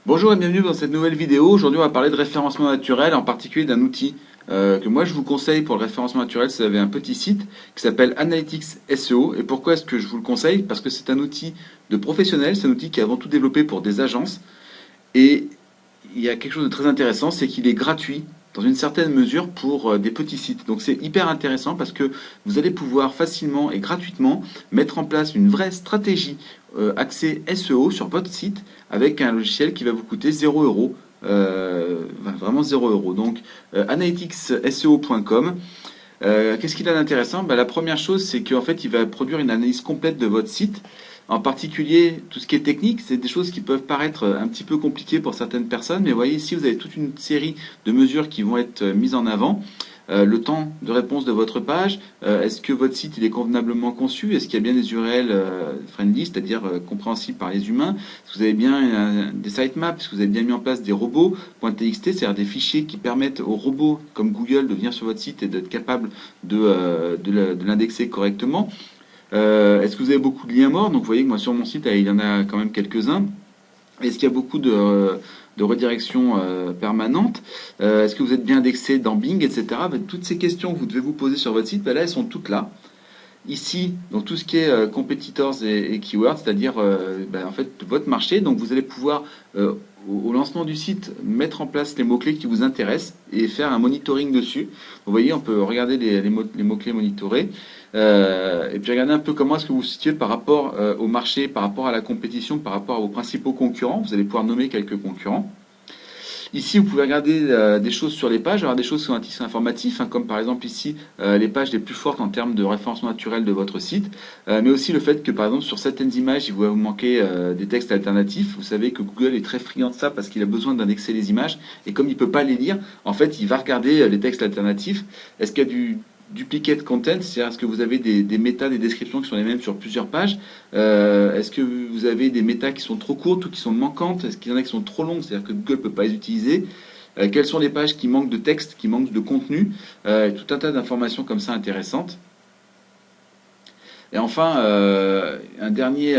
Bonjour et bienvenue dans cette nouvelle vidéo. Aujourd'hui, on va parler de référencement naturel, en particulier d'un outil que moi je vous conseille pour le référencement naturel. Si vous avez un petit site qui s'appelle Analytics SEO. Et pourquoi est-ce que je vous le conseille? Parce que c'est un outil de professionnel, c'est un outil qui est avant tout développé pour des agences. Et il y a quelque chose de très intéressant, c'est qu'il est gratuit dans une certaine mesure pour des petits sites. Donc c'est hyper intéressant parce que vous allez pouvoir facilement et gratuitement mettre en place une vraie stratégie axée SEO sur votre site avec un logiciel qui va vous coûter 0 euros. Vraiment 0 euros. Donc analyticsseo.com. Qu'est-ce qu'il a d'intéressant? La première chose, c'est qu'en fait, il va produire une analyse complète de votre site. En particulier, tout ce qui est technique, c'est des choses qui peuvent paraître un petit peu compliquées pour certaines personnes, mais vous voyez ici, vous avez toute une série de mesures qui vont être mises en avant. Le temps de réponse de votre page, est-ce que votre site il est convenablement conçu, est-ce qu'il y a bien des URL friendly, c'est-à-dire compréhensibles par les humains, est-ce que vous avez bien des sitemaps, est-ce que vous avez bien mis en place des robots .txt, c'est-à-dire des fichiers qui permettent aux robots comme Google de venir sur votre site et d'être capable de l'indexer correctement. Est-ce que vous avez beaucoup de liens morts? Donc vous voyez que moi sur mon site, il y en a quand même quelques-uns. Est-ce qu'il y a beaucoup de redirections permanentes? Est-ce que vous êtes bien indexé dans Bing, etc. Toutes ces questions que vous devez vous poser sur votre site, là, elles sont toutes là. Ici, donc tout ce qui est competitors et keywords, c'est-à-dire en fait votre marché. Donc vous allez pouvoir au lancement du site mettre en place les mots-clés qui vous intéressent et faire un monitoring dessus. Vous voyez, on peut regarder les mots-clés monitorés et puis regarder un peu comment est-ce que vous vous situez par rapport au marché, par rapport à la compétition, par rapport à vos principaux concurrents. Vous allez pouvoir nommer quelques concurrents. Ici, vous pouvez regarder des choses sur les pages, alors des choses sur un titre informatif, comme par exemple ici les pages les plus fortes en termes de référencement naturel de votre site, mais aussi le fait que par exemple sur certaines images, il va vous manquer des textes alternatifs. Vous savez que Google est très friand de ça parce qu'il a besoin d'indexer les images, et comme il ne peut pas les lire, en fait, il va regarder les textes alternatifs. Est-ce qu'il y a du duplicate content, c'est-à-dire est-ce que vous avez des méta, des descriptions qui sont les mêmes sur plusieurs pages? Est-ce que vous avez des méta qui sont trop courtes ou qui sont manquantes? Est-ce qu'il y en a qui sont trop longues, c'est-à-dire que Google ne peut pas les utiliser? Quelles sont les pages qui manquent de texte, qui manquent de contenu? Tout un tas d'informations comme ça intéressantes. Et enfin, un dernier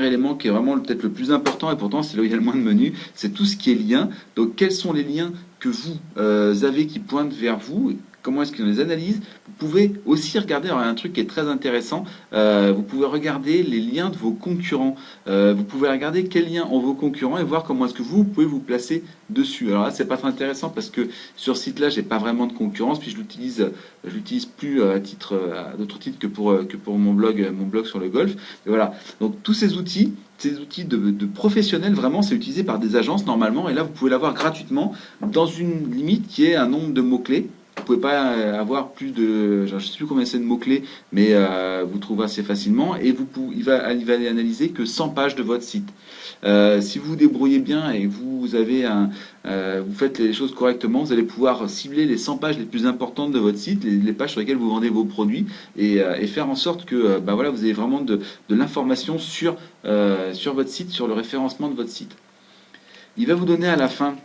élément qui est vraiment peut-être le plus important, et pourtant c'est là où il y a le moins de menu, c'est tout ce qui est lien. Donc quels sont les liens que vous avez qui pointent vers vous? Comment est-ce qu'on les analyse? Vous pouvez aussi regarder, alors il y a un truc qui est très intéressant, vous pouvez regarder les liens de vos concurrents. Vous pouvez regarder quels liens ont vos concurrents et voir comment est-ce que vous pouvez vous placer dessus. Alors là, c'est pas très intéressant parce que sur ce site-là, j'ai pas vraiment de concurrence, puis je l'utilise plus à d'autres titres que pour mon blog sur le golf. Et voilà. Donc tous ces outils de professionnels, vraiment, c'est utilisé par des agences normalement, et là, vous pouvez l'avoir gratuitement dans une limite qui est un nombre de mots-clés. Vous pouvez pas avoir plus de, je ne sais plus combien c'est de mots-clés, mais vous trouverez assez facilement. Et il va analyser que 100 pages de votre site. Si vous vous débrouillez bien et vous faites les choses correctement, vous allez pouvoir cibler les 100 pages les plus importantes de votre site, les pages sur lesquelles vous vendez vos produits, et faire en sorte que voilà, vous ayez vraiment de l'information sur votre site, sur le référencement de votre site. Il va vous donner à la fin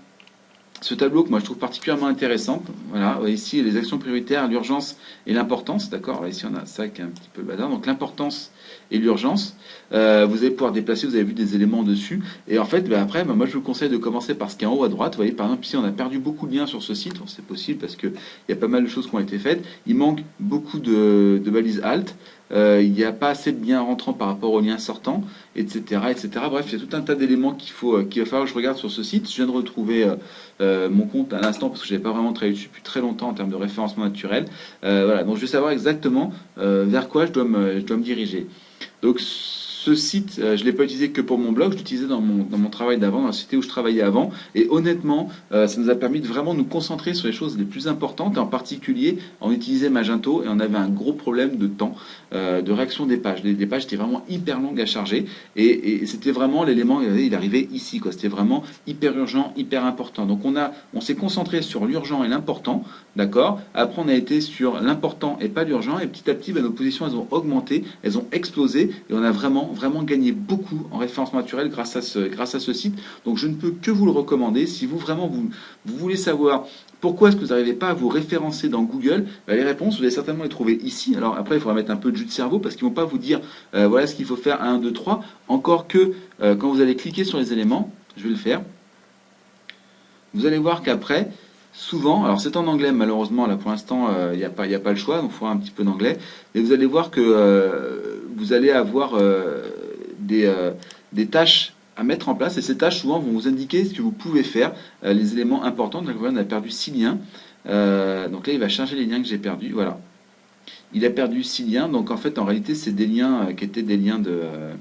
ce tableau que moi je trouve particulièrement intéressant. Voilà, ici les actions prioritaires, l'urgence et l'importance, d'accord. Ici on a ça qui est un petit peu bazar. Donc l'importance et l'urgence, vous allez pouvoir déplacer, vous avez vu des éléments dessus. Et en fait, après, moi je vous conseille de commencer par ce qui est en haut à droite. Vous voyez, par exemple, ici on a perdu beaucoup de liens sur ce site. Bon, c'est possible parce qu'il y a pas mal de choses qui ont été faites. Il manque beaucoup de balises alt. Il n'y a pas assez de liens rentrants par rapport aux liens sortants, etc., etc. Bref, il y a tout un tas d'éléments qu'il va falloir que je regarde sur ce site. Je viens de retrouver mon compte à l'instant parce que je n'avais pas vraiment travaillé dessus depuis très longtemps en termes de référencement naturel. Voilà, donc je vais savoir exactement vers quoi je dois me diriger. Donc ce site, je ne l'ai pas utilisé que pour mon blog, je l'utilisais dans mon travail d'avant, dans la société où je travaillais avant. Et honnêtement, ça nous a permis de vraiment nous concentrer sur les choses les plus importantes. Et en particulier, on utilisait Magento et on avait un gros problème de temps, de réaction des pages. Les pages étaient vraiment hyper longues à charger. Et c'était vraiment l'élément, il arrivait ici, quoi. C'était vraiment hyper urgent, hyper important. Donc on s'est concentré sur l'urgent et l'important, d'accord. Après, on a été sur l'important et pas l'urgent. Et petit à petit, nos positions, elles ont augmenté, elles ont explosé. Et on a vraiment gagné beaucoup en référencement naturel grâce à ce site. Donc je ne peux que vous le recommander. Si vous voulez savoir pourquoi est-ce que vous n'arrivez pas à vous référencer dans Google, les réponses, vous allez certainement les trouver ici. Alors après, il faudra mettre un peu de jus de cerveau parce qu'ils ne vont pas vous dire voilà ce qu'il faut faire 1, 2, 3. Encore que quand vous allez cliquer sur les éléments, je vais le faire. vous allez voir qu'après, souvent, alors c'est en anglais malheureusement, là pour l'instant, il y a pas le choix, donc il faudra un petit peu d'anglais, mais vous allez voir que vous allez avoir des tâches à mettre en place, et ces tâches souvent vont vous indiquer ce que vous pouvez faire, les éléments importants. Donc voilà, on a perdu 6 liens, donc là il va charger les liens que j'ai perdus, voilà. Il a perdu 6 liens, donc en fait en réalité c'est des liens qui étaient des liens de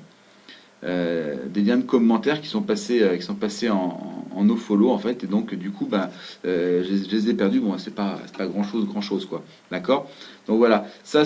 commentaires qui sont passés en nofollow en fait, et donc du coup bah, je les ai perdus. Bon, c'est pas grand chose quoi, d'accord. Donc voilà, ça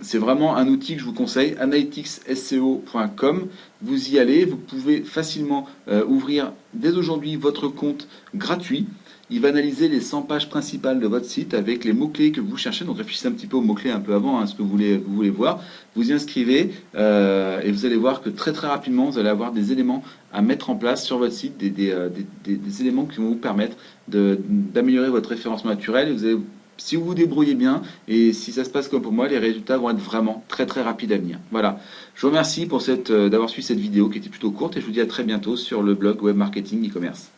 c'est vraiment un outil que je vous conseille, analyticsseo.com. Vous y allez, vous pouvez facilement ouvrir dès aujourd'hui votre compte gratuit. Il va analyser les 100 pages principales de votre site avec les mots-clés que vous cherchez. Donc réfléchissez un petit peu aux mots-clés un peu avant, hein, ce que vous voulez voir. Vous y inscrivez et vous allez voir que très très rapidement, vous allez avoir des éléments à mettre en place sur votre site, des éléments qui vont vous permettre d'améliorer votre référencement naturel. Et vous allez, si vous vous débrouillez bien et si ça se passe comme pour moi, les résultats vont être vraiment très très rapides à venir. Voilà. Je vous remercie pour d'avoir suivi cette vidéo qui était plutôt courte et je vous dis à très bientôt sur le blog Web Marketing e-commerce.